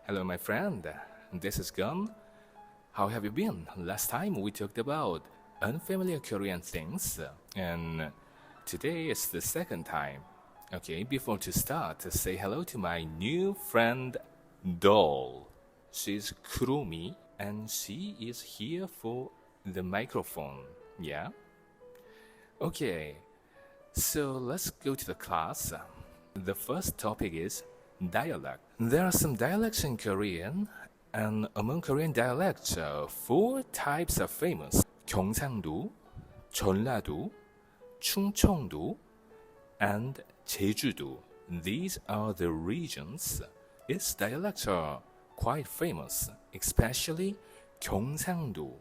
Hello, my friend. This is Gun. How have you been? Last time we talked about unfamiliar Korean things, and today is the second time. Okay, before to start, say hello to my new friend Doll. She's Kurumi, and she is here for the microphone. Yeah? Okay, so let's go to the class. The first topic is dialect. There are some dialects in Korean, and among Korean dialects, four types are famous: 경상도, 전라도, 충청도, and 제주도. These are the regions. Its dialects are quite famous, especially 경상도.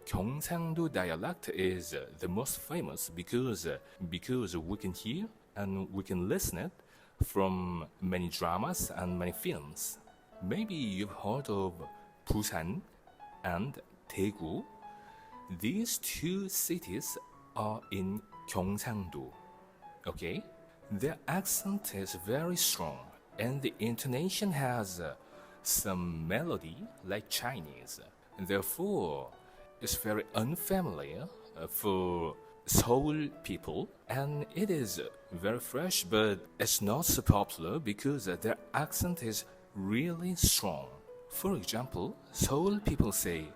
경상도 dialect is the most famous because we can hear and we can listen it from many dramas and many films. Maybe you've heard of Busan and Daegu. These two cities are in Gyeongsangdo. Okay? Their accent is very strong and the intonation has some melody like Chinese. Therefore, it's very unfamiliar for Seoul people, and it is very fresh, but it's not so popular because their accent is really strong. For example, Seoul people say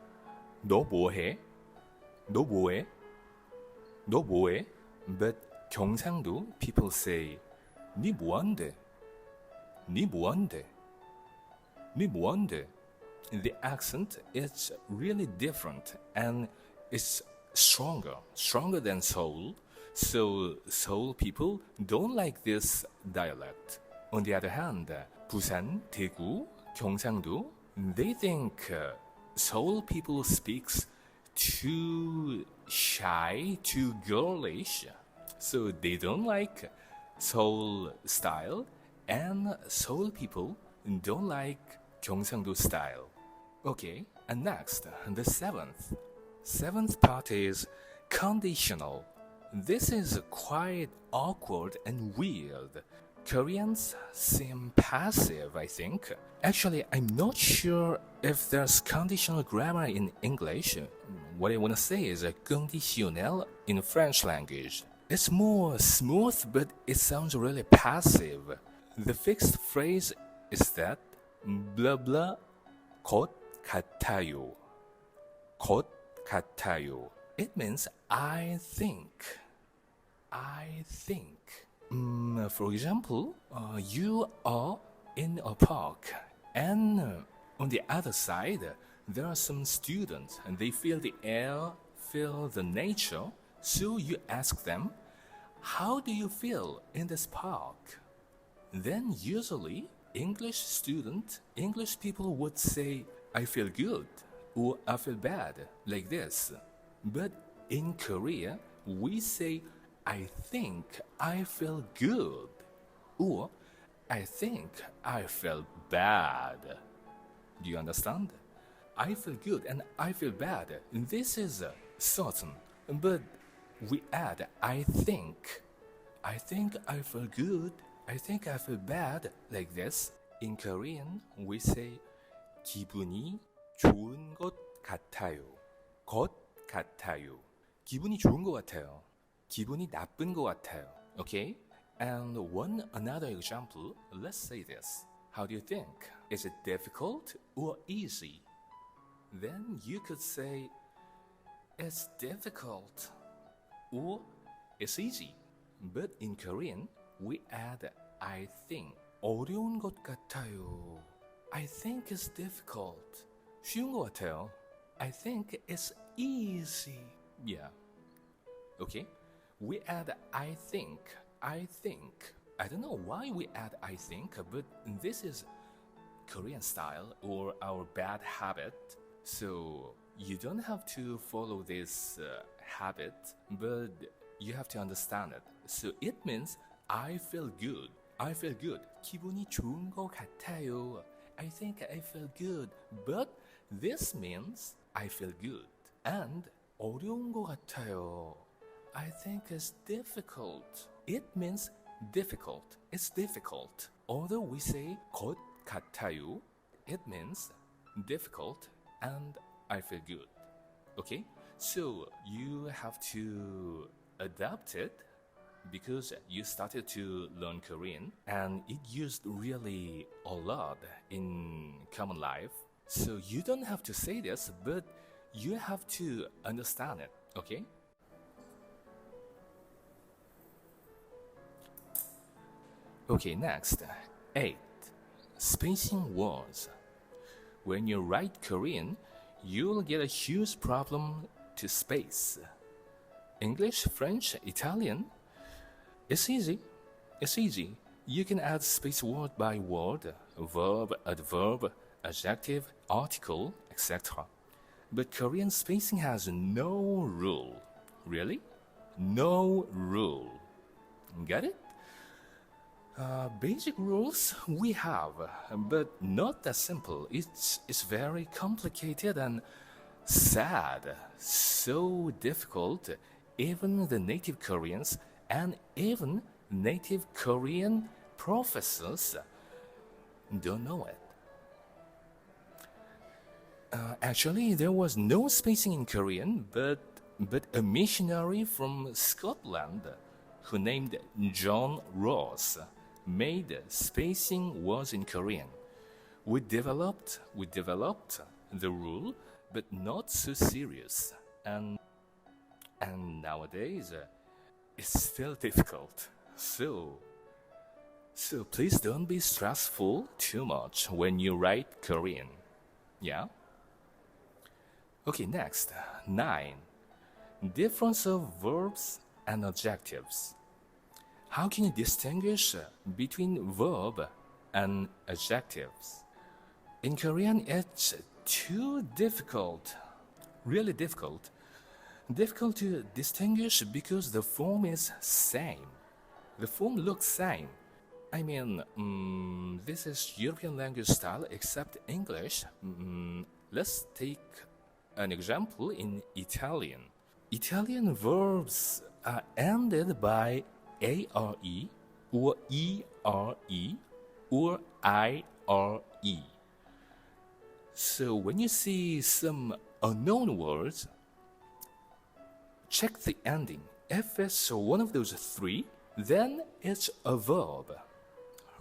너 뭐해? 너 뭐해? 너 뭐해? But 경상도 people say 니 뭐한대? 니 뭐한대? 니 뭐한대? The accent is really different and it's stronger than Seoul. So Seoul people don't like this dialect. On the other hand, Busan, Daegu, Gyeongsangdo, they think Seoul people speaks too shy, too girlish. So they don't like Seoul style, and Seoul people don't like Gyeongsangdo style. Okay, and next, the seventh part is conditional. This is quite awkward and weird. Koreans seem passive, I think. Actually, I'm not sure if there's conditional grammar in English. What I want to say is conditionnel in French language. It's more smooth, but it sounds really passive. The fixed phrase is that blah blah 곧 같아요. 곧 같아요. It means I think. I think. For example, you are in a park, and on the other side, there are some students, and they feel the air, feel the nature. So you ask them, how do you feel in this park? Then usually, English people would say, I feel good, or I feel bad, like this. But in Korea, we say, I think I feel good, or I think I feel bad. Do you understand? I feel good and I feel bad. This is certain, but we add I think. I think I feel good, I think I feel bad, like this. In Korean, we say 기분이 좋은 것 같아요. 것 같아요. 기분이 좋은 것 같아요. 기분이 나쁜 것 같아요. Okay? And one another example, let's say this. How do you think? Is it difficult or easy? Then you could say, it's difficult or it's easy. But in Korean, we add I think. 어려운 것 같아요. I think it's difficult. 쉬운 것 같아요. I think it's easy. Yeah. Okay? We add I think. I think. I don't know why we add I think, but this is Korean style or our bad habit. So you don't have to follow this habit, but you have to understand it. So it means I feel good. I feel good. 기분이 좋은 것 같아요. I think I feel good. But this means I feel good. And 어려운 것 같아요. I think it's difficult. It means difficult. It's difficult. Although we say 것 같아요, it means difficult and I feel good. Okay? So you have to adapt it because you started to learn Korean and it used really a lot in common life. So you don't have to say this, but you have to understand it, okay? Okay, next. 8. Spacing words. When you write Korean, you'll get a huge problem to space. English, French, Italian, it's easy. It's easy. You can add space word by word, verb, adverb, adjective, article, etc. But Korean spacing has no rule. Really? No rule. Get it? Basic rules we have, but not that simple. It's very complicated and sad. So difficult. Even the native Koreans and even native Korean professors don't know it. Actually, there was no spacing in Korean, but a missionary from Scotland who named John Ross made spacing words in Korean. We developed the rule, but not so serious. And nowadays, it's still difficult. So please don't be stressful too much when you write Korean. Yeah? Okay, next. 9. Difference of verbs and adjectives. How can you distinguish between verb and adjectives? In Korean, it's too difficult, really difficult. Difficult to distinguish because the form is same. The form looks same. I mean, this is European language style except English. Let's take an example in Italian. Italian verbs are ended by are or ere or ire. So when you see some unknown words, check the ending. If it's one of those three, then it's a verb,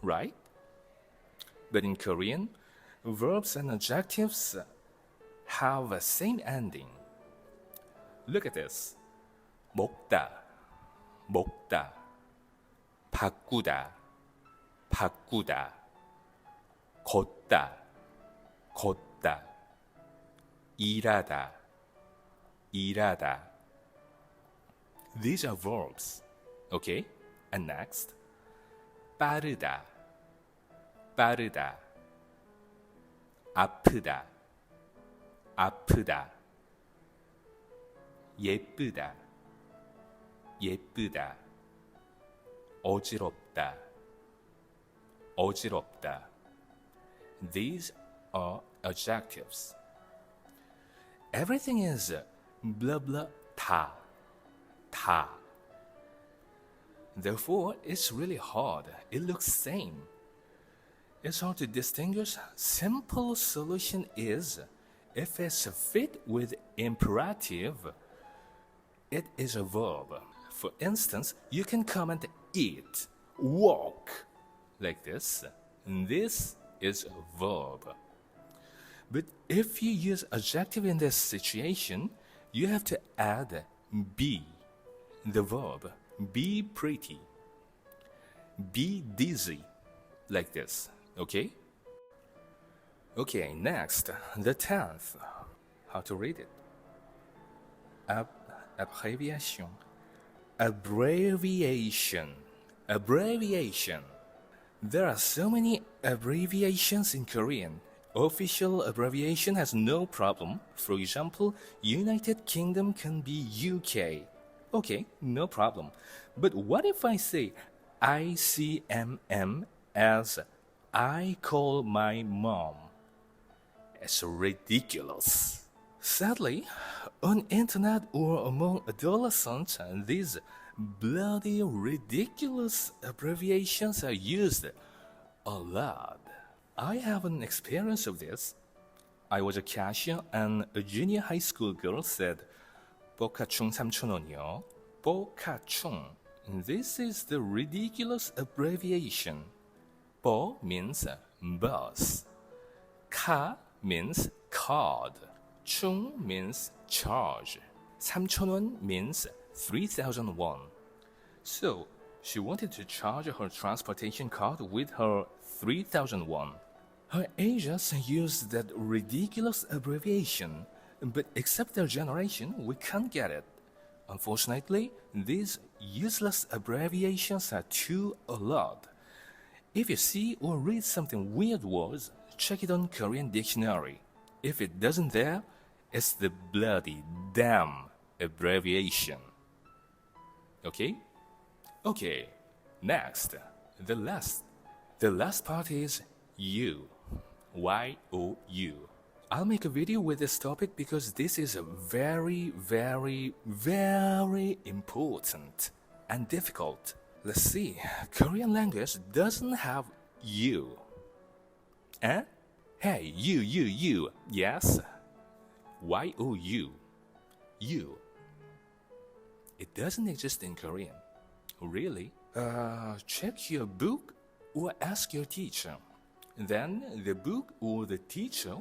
right? But in Korean, verbs and adjectives have the same ending. Look at this. 먹다, 먹다. 바꾸다, 바꾸다. 걷다, 걷다. 일하다, 일하다. These are verbs, okay? And next, 빠르다, 빠르다. 아프다, 아프다. 예쁘다, 예쁘다. 어지럽다, 어지럽다. These are adjectives. Everything is blah blah 다, 다. Therefore, it's really hard. It looks same. It's hard to distinguish. Simple solution is if it's fit with imperative, it is a verb. For instance, you can comment eat, walk, like this. This is a verb. But if you use adjective in this situation, you have to add be, the verb. Be pretty. Be dizzy, like this, okay? Okay, next, the 10th. How to read it? Abbreviation. Abbreviation. Abbreviation. There are so many abbreviations in Korean. Official abbreviation has no problem. For example, United Kingdom can be UK. Okay, no problem. But what if I say ICMM as I call my mom? It's ridiculous. Sadly, on internet or among adolescents, these bloody ridiculous abbreviations are used a lot. I have an experience of this. I was a cashier and a junior high school girl said, 뽀카충 3,000원이요. 뽀카충. This is the ridiculous abbreviation. 뽀 means bus. 카 means card. 충 means charge. 3,000원 means 3,000 won. So, she wanted to charge her transportation card with her 3,000 won. Her agents used that ridiculous abbreviation, but except their generation, we can't get it. Unfortunately, these useless abbreviations are too odd. If you see or read something weird words, check it on Korean dictionary. If it doesn't there, it's the bloody damn abbreviation. Okay? Okay, next, the last part is you. Y-O-U. I'll make a video with this topic because this is very, very, very important and difficult. Let's see, Korean language doesn't have you. Eh? Hey, you. Yes? Y-O-U. You. It doesn't exist in Korean. Really? Check your book or ask your teacher. Then the book or the teacher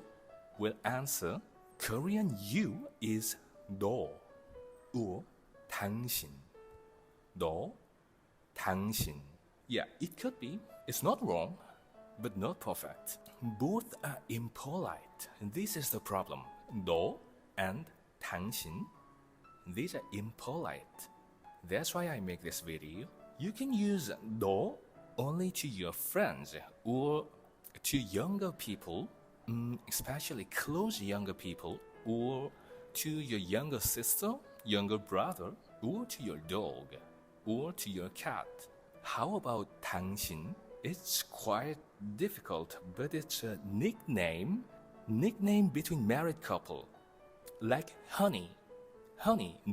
will answer. Korean you is 너 or 당신. 너, 당신. Yeah, it could be. It's not wrong, but not perfect. Both are impolite. This is the problem. 너 and 당신. These are impolite. That's why I make this video. You can use 너 only to your friends or to younger people, especially close younger people, or to your younger sister, younger brother, or to your dog, or to your cat. How about 당신? It's quite difficult, but it's a nickname between married couple, like honey,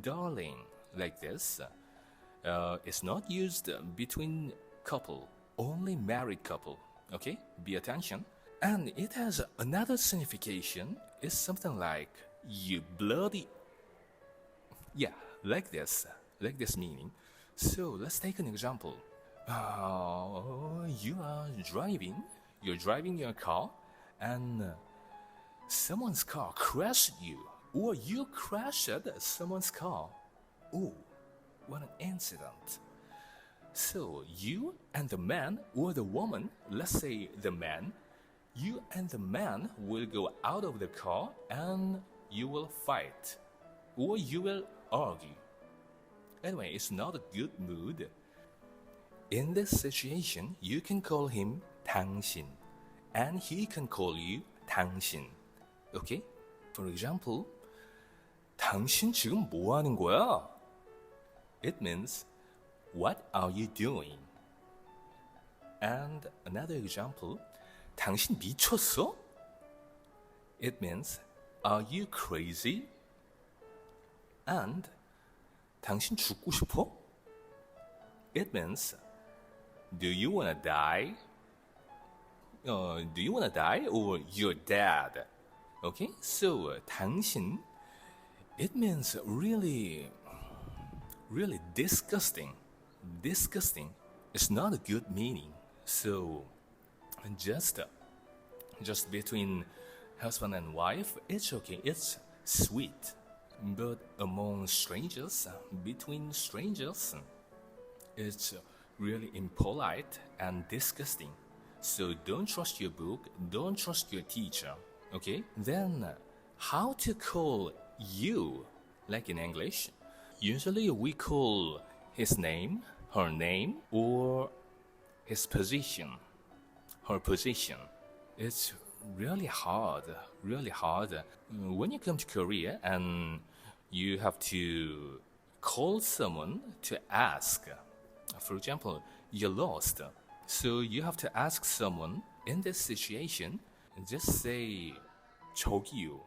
darling, like this. It's not used between couple, only married couple. Okay, be attention. And it has another signification. It's something like you bloody. Yeah, like this meaning. So let's take an example. You're driving your car, and someone's car crashed you, or you crashed someone's car. Oh, what an incident. So you and the man or the woman, let's say the man, you and the man will go out of the car and you will fight or you will argue. Anyway, it's not a good mood. In this situation, you can call him 당신 and he can call you 당신. Okay? For example, 당신 지금 뭐 하는 거야? It means, what are you doing? And another example, 당신 미쳤어? It means, are you crazy? And 당신 죽고 싶어? It means, do you wanna die? Do you wanna die or you're dead? Okay, so 당신, it means really disgusting. Disgusting is not a good meaning. So just between husband and wife, it's okay, it's sweet. But among strangers, between strangers, it's really impolite and disgusting. So don't trust your book, don't trust your teacher. Okay? Then how to call you, like in English? Usually we call his name, her name, or his position, her position. It's really hard. When you come to Korea and you have to call someone to ask, for example, you're lost. So you have to ask someone in this situation, just say, 저기요.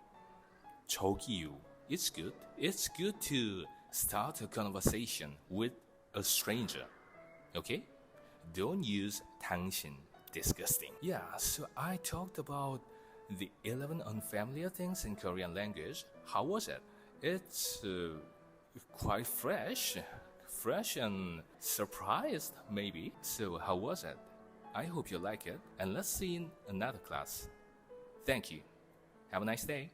It's good. It's good to start a conversation with a stranger. Okay? Don't use 당신. disgusting. Yeah, so I talked about the 11 unfamiliar things in Korean language. How was it? It's quite fresh and surprised maybe. So how was it? I hope you like it, and let's see in another class. Thank you. Have a nice day.